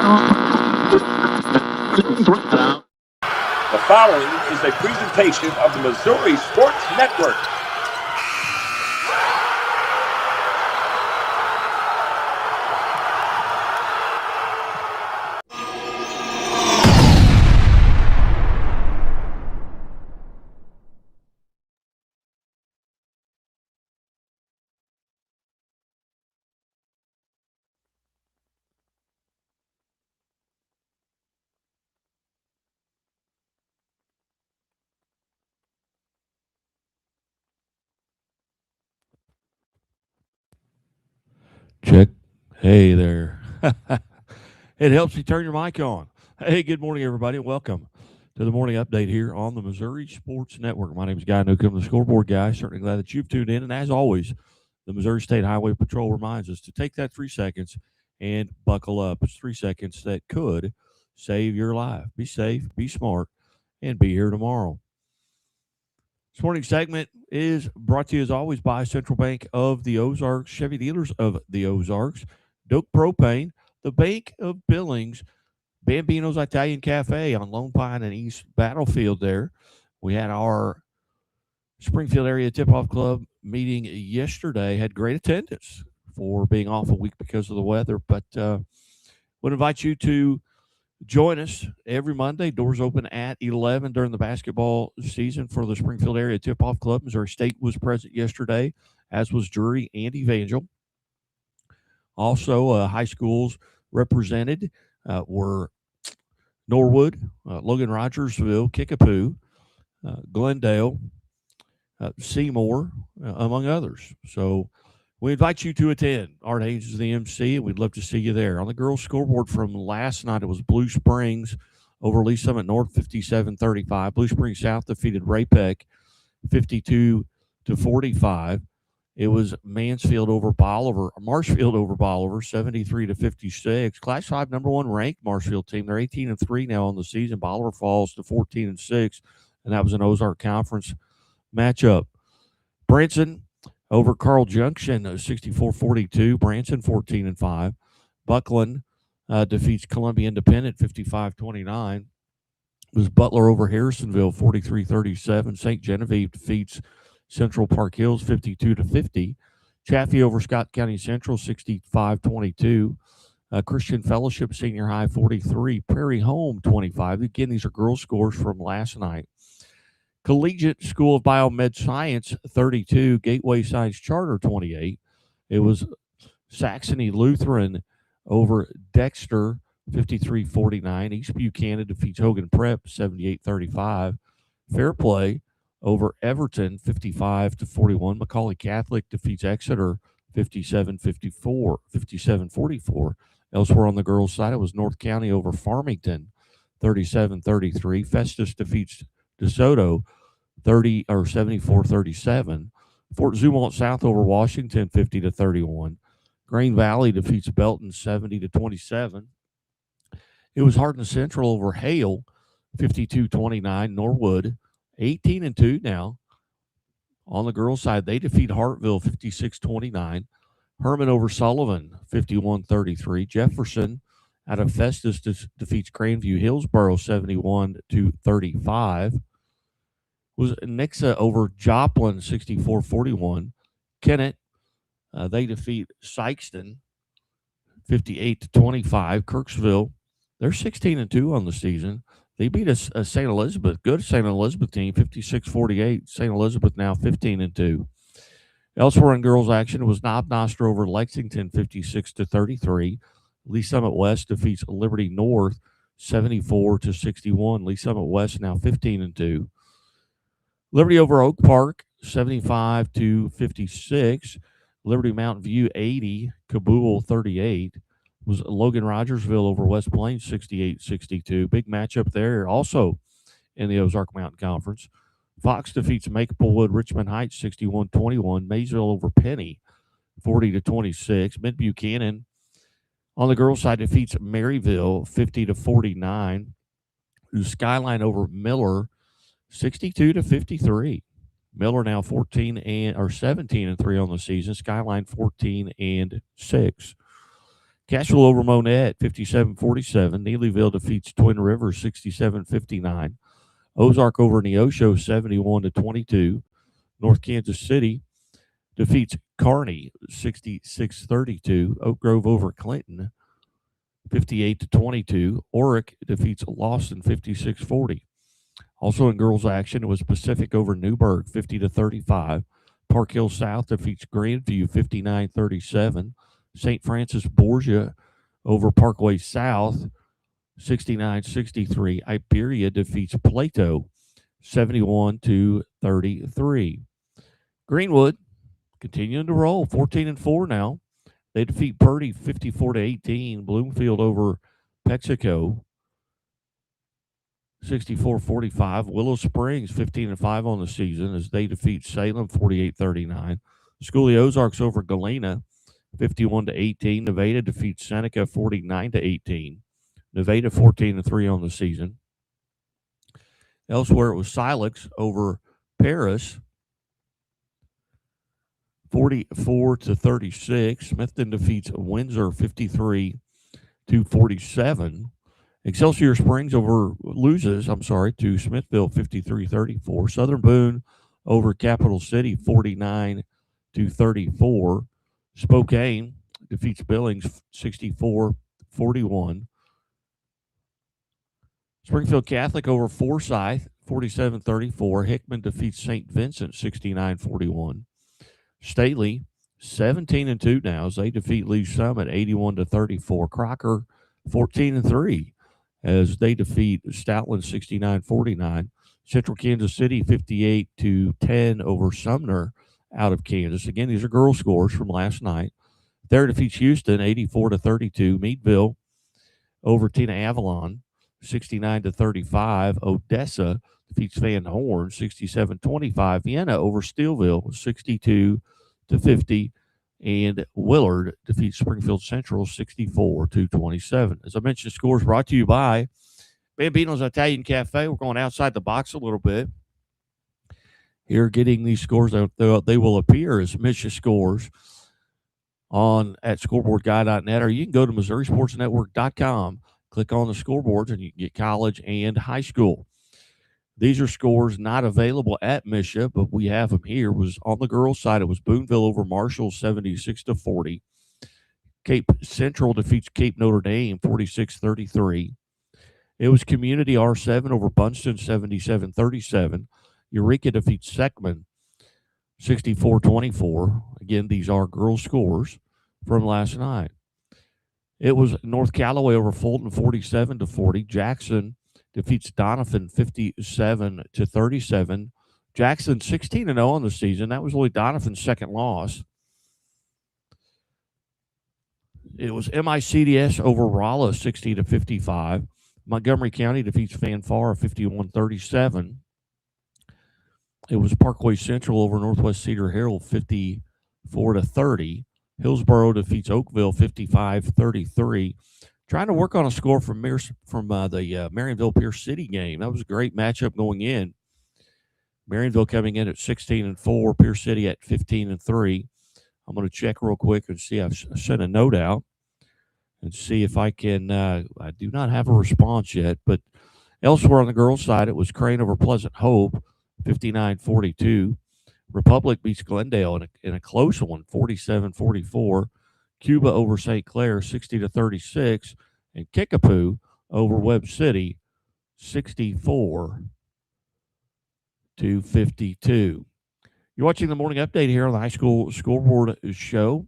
The following is a presentation of the Missouri Sports Network. Check. Hey there. It helps you turn your mic on. Hey, good morning, everybody. Welcome to the morning update here on the Missouri Sports Network. My name is Guy Newcomb, the scoreboard guy. Certainly glad that you've tuned in. And as always, the Missouri State Highway Patrol reminds us to take that 3 seconds and buckle up. It's 3 seconds that could save your life. Be safe, be smart, and be here tomorrow. This morning's segment is brought to you, as always, by Central Bank of the Ozarks, Chevy Dealers of the Ozarks, Doak Propane, the Bank of Billings, Bambino's Italian Cafe on Lone Pine and East Battlefield there. We had our Springfield Area Tip-Off Club meeting yesterday, had great attendance for being off a week because of the weather, but would invite you to join us every Monday. Doors open at 11 during the basketball season for the Springfield Area Tip-Off Club. Missouri State was present yesterday, as was Drury and Evangel. Also, high schools represented were Norwood, Logan Rogersville, Kickapoo, Glendale, Seymour, among others. So we invite you to attend. Art Haynes is the MC, and we'd love to see you there. On the girls' scoreboard from last night, it was Blue Springs over Lee Summit North, 57-35. Blue Springs South defeated Ray-Peck, 52-45. It was Marshfield over Bolivar, 73-56. Class 5 number 1 ranked Marshfield team. They're 18-3 now on the season. Bolivar falls to 14-6, and that was an Ozark Conference matchup. Branson over Carl Junction, 64-42. Branson 14-5. Buckland defeats Columbia Independent 55-29. It was Butler over Harrisonville 43-37. St. Genevieve defeats Central Park Hills 52-50. Chaffee over Scott County Central 65-22. Christian Fellowship Senior High 43. Prairie Home 25. Again, these are girls' scores from last night. Collegiate School of Biomed Science 32, Gateway Science Charter 28. It was Saxony Lutheran over Dexter 53-49. East Buchanan defeats Hogan Prep 78-35. Fairplay over Everton 55-41. Macaulay Catholic defeats Exeter 57-44. Elsewhere on the girls' side, it was North County over Farmington 37-33. Festus defeats DeSoto 74-37. Fort Zumwalt South over Washington 50-31. Green Valley defeats Belton 70-27. It was Hardin Central over Hale 52-29. Norwood 18-2 now. On the girls' side, they defeat Hartville 56-29. Herman over Sullivan 51-33. Jefferson out of Festus defeats Grandview Hillsboro 71-35. Was Nixa over Joplin 64-41. Kennett, they defeat Sykeston 58-25. Kirksville, they're 16-2 on the season. They beat a St. Elizabeth, good St. Elizabeth team, 56-48. St. Elizabeth now 15-2. Elsewhere in girls' action, it was Knob Noster over Lexington 56-33. Lee Summit West defeats Liberty North 74-61. Lee Summit West now 15-2. Liberty over Oak Park 75-56. Liberty Mountain View 80. Cabool 38. Was Logan Rogersville over West Plains 68-62. Big matchup there. Also in the Ozark Mountain Conference. Fox defeats Maplewood Richmond Heights 61-21. Maysville over Penny 40-26. Mid Buchanan on the girls' side defeats Maryville 50-49. Skyline over Miller 62-53. Miller now 17-3 on the season. Skyline 14-6. Cashville over Monette, 57-47. Neelyville defeats Twin Rivers, 67-59. Ozark over Neosho, 71-22. North Kansas City defeats Kearney, 66-32. Oak Grove over Clinton, 58-22. Oric defeats Lawson, 56-40. Also in girls action, it was Pacific over Newburgh, 50-35. Park Hill South defeats Grandview, 59-37. St. Francis Borgia over Parkway South, 69-63. Iberia defeats Plato, 71-33. Greenwood continuing to roll, 14-4 now. They defeat Purdy, 54-18. Bloomfield over Pexico, 64-45. Willow Springs, 15-5 on the season as they defeat Salem, 48-39. School of the Ozarks over Galena, 51-18. Nevada defeats Seneca, 49-18. Nevada 14-3 on the season. Elsewhere, it was Silex over Paris, 44-36. Smithton defeats Windsor, 53-47. Excelsior Springs loses to Smithville, 53-34. Southern Boone over Capital City, 49-34. Spokane defeats Billings, 64-41. Springfield Catholic over Forsyth, 47-34. Hickman defeats St. Vincent, 69-41. Stately, 17-2 now as they defeat Lee Summit, 81-34. Crocker, 14-3 as they defeat Stoutland, 69-49. Central Kansas City, 58-10 over Sumner out of Kansas. Again, these are girl scores from last night. Thayer defeats Houston, 84-32. Meadville over Tina Avalon, 69-35. Odessa defeats Van Horn, 67-25. Vienna over Steelville, 62-50. And Willard defeats Springfield Central, 64-27. As I mentioned, scores brought to you by Bambino's Italian Cafe. We're going outside the box a little bit. Here, getting these scores, they will appear as MSHSAA scores at scoreboardguy.net, or you can go to MissouriSportsNetwork.com, click on the scoreboards, and you can get college and high school. These are scores not available at MSHSAA, but we have them here. Was on the girls' side, it was Boonville over Marshall, 76-40. Cape Central defeats Cape Notre Dame, 46-33. It was Community R7 over Bunston, 77-37. Eureka defeats Seckman, 64-24. Again, these are girls' scores from last night. It was North Callaway over Fulton, 47-40. Jackson defeats Donovan, 57-37. Jackson 16-0 on the season. That was only Donovan's second loss. It was MICDS over Rolla, 60-55. Montgomery County defeats Fanfare, 51-37. It was Parkway Central over Northwest Cedar Hill, 54-30. Hillsboro defeats Oakville, 55-33. Trying to work on a score from the Marionville Pierce City game. That was a great matchup going in. Marionville coming in at 16-4, Pierce City at 15-3. I'm going to check real quick and see. I've sent a note out and see if I can. I do not have a response yet, but elsewhere on the girls' side, it was Crane over Pleasant Hope, 59-42. Republic beats Glendale in a close one, 47-44. Cuba over St. Clair, 60-36. And Kickapoo over Webb City, 64-52. You're watching the morning update here on the High School Scoreboard Show.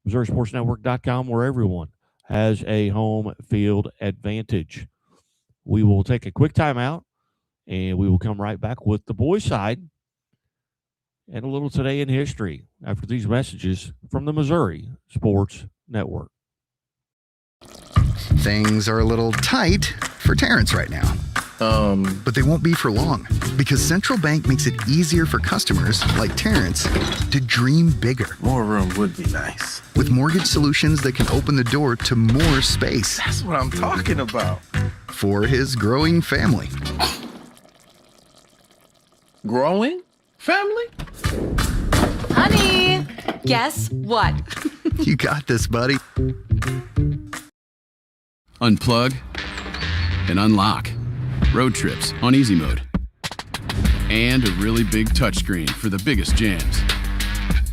MissouriSportsNetwork.com, where everyone has a home field advantage. We will take a quick timeout, and we will come right back with the boys' side and a little Today in History after these messages from the Missouri Sports Network. Things are a little tight for Terrence right now. But they won't be for long, because Central Bank makes it easier for customers like Terrence to dream bigger. More room would be nice. With mortgage solutions that can open the door to more space. That's what I'm talking about. For his growing family. Growing family? Honey, guess what? You got this, buddy. unplug, and unlock. Road trips on easy mode. And a really big touchscreen for the biggest jams.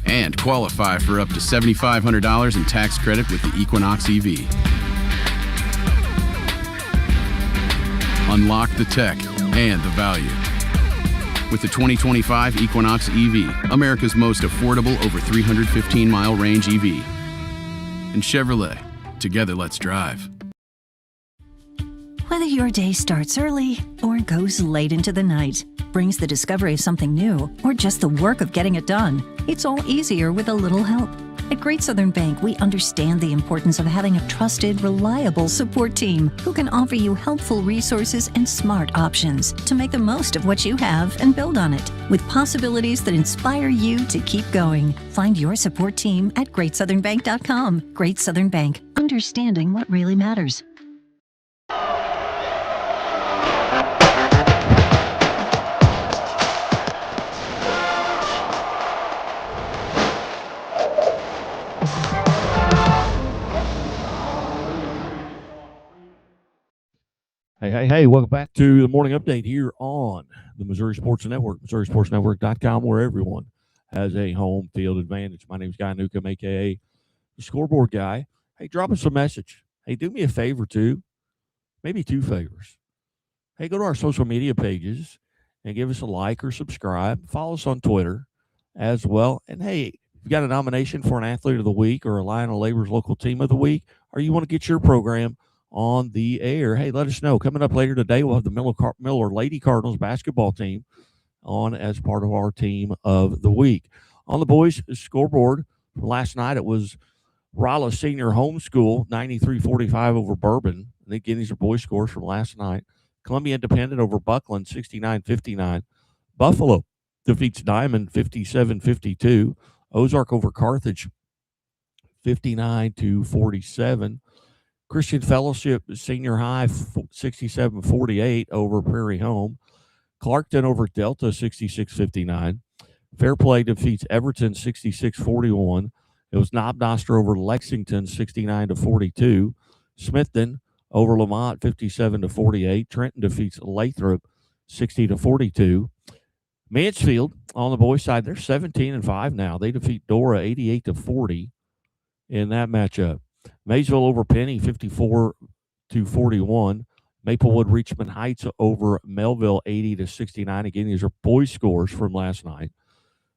And qualify for up to $7,500 in tax credit with the Equinox EV. Unlock the tech and the value with the 2025 Equinox EV, America's most affordable over 315-mile range EV. And Chevrolet, together let's drive. Whether your day starts early or goes late into the night, brings the discovery of something new, or just the work of getting it done, it's all easier with a little help. At Great Southern Bank, we understand the importance of having a trusted, reliable support team who can offer you helpful resources and smart options to make the most of what you have and build on it, with possibilities that inspire you to keep going. Find your support team at GreatSouthernBank.com. Great Southern Bank, understanding what really matters. Hey, welcome back to the morning update here on the Missouri Sports Network, MissouriSportsNetwork.com, where everyone has a home field advantage. My name is Guy Newcomb, a.k.a. the Scoreboard Guy. Hey, drop us a message. Hey, do me a favor, too. Maybe two favors. Hey, go to our social media pages and give us a like or subscribe. Follow us on Twitter as well. And, hey, if you got a nomination for an Athlete of the Week or a Lionel Labor's Local Team of the Week, or you want to get your program on the air, hey, let us know. Coming up later today, we'll have the Miller Lady Cardinals basketball team on as part of our team of the week. On the boys' scoreboard from last night, it was Rolla Senior Homeschool 93-45 over Bourbon. I think these are boys' scores from last night. Columbia Independent over Buckland 69-59. Buffalo defeats Diamond 57-52. Ozark over Carthage 59-47. Christian Fellowship Senior High 67-48 over Prairie Home. Clarkton over Delta 66-59. Fairplay defeats Everton 66-41. It was Knobnoster over Lexington 69-42. Smithton over Lamont 57-48. Trenton defeats Lathrop 60-42. Mansfield on the boys' side, they're 17-5 now. They defeat Dora 88-40 in that matchup. Maysville over Penny 54-41. Maplewood Richmond Heights over Melville 80-69. Again, these are boys' scores from last night.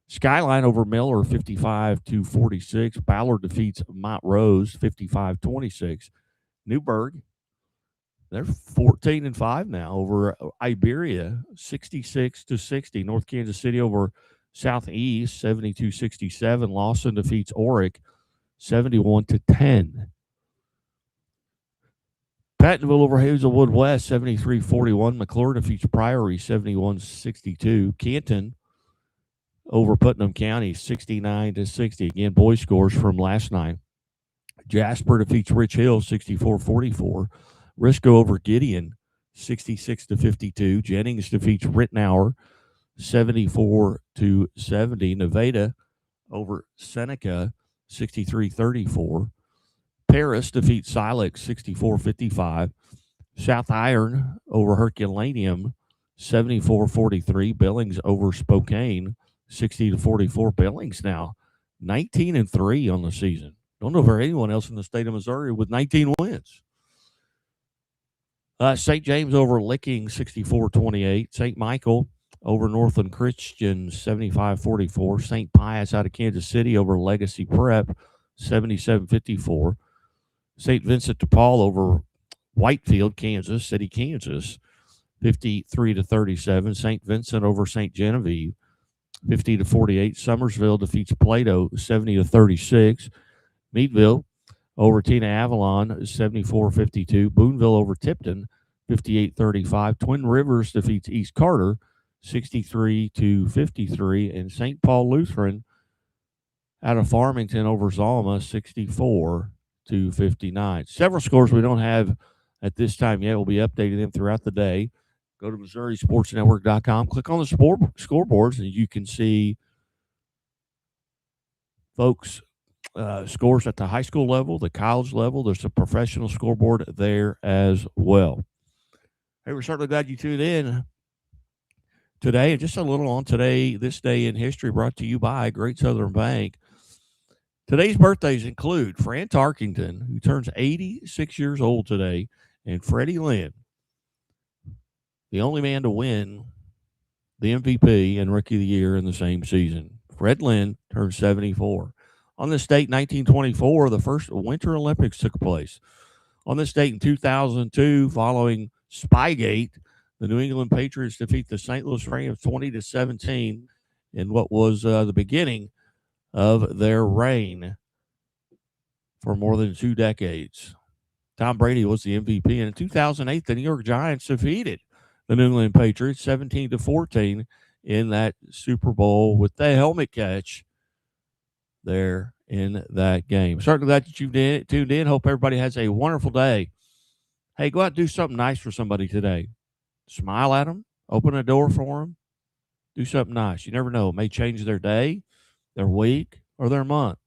Skyline over Miller 55-46. Ballard defeats Montrose 55-26. Newburgh, they're 14-5 now over Iberia 66-60. North Kansas City over Southeast 72-67. Lawson defeats Oric 71-10. Pattonville over Hazelwood West 73-41. McClure defeats Priory 71-62. Canton over Putnam County 69-60. Again, boys' scores from last night. Jasper defeats Rich Hill 64-44. Risco over Gideon 66-52. Jennings defeats Rittenauer 74-70. Nevada over Seneca 63-34. Paris defeats Silex 64-55. South Iron over Herculaneum 74-43. Billings over Spokane 60-44. Billings now 19-3 on the season. Don't know if there's anyone else in the state of Missouri with 19 wins. St. James over Licking 64-28. St. Michael over Northland Christian 75-44. St. Pius out of Kansas City over Legacy Prep 77-54. St. Vincent de Paul over Whitefield, Kansas City, Kansas 53-37. St. Vincent over St. Genevieve 50-48. Summersville defeats Plato 70-36. Meadville over Tina Avalon 74-52. Boonville over Tipton 58-35. Twin Rivers defeats East Carter 63-53. And St. Paul Lutheran out of Farmington over Zalma 64-59. Several scores we don't have at this time yet. We'll be updating them throughout the day. Go to MissouriSportsNetwork.com. Click on the scoreboards, and you can see folks scores at the high school level, the college level. There's a professional scoreboard there as well. Hey, we're certainly glad you tuned in today. And just a little on today, this day in history, brought to you by Great Southern Bank. Today's birthdays include Fran Tarkington, who turns 86 years old today, and Freddie Lynn, the only man to win the MVP and Rookie of the Year in the same season. Fred Lynn turned 74. On this date, 1924, the first Winter Olympics took place. On this date in 2002, following Spygate, the New England Patriots defeat the St. Louis Rams 20-17 in what was the beginning of their reign for more than 2 decades. Tom Brady was the MVP. And in 2008, the New York Giants defeated the New England Patriots 17-14 in that Super Bowl with the helmet catch there in that game. Certainly glad that you tuned in. Hope everybody has a wonderful day. Hey, go out and do something nice for somebody today. Smile at them, open a door for them, do something nice. You never know. It may change their day, their week, or their month.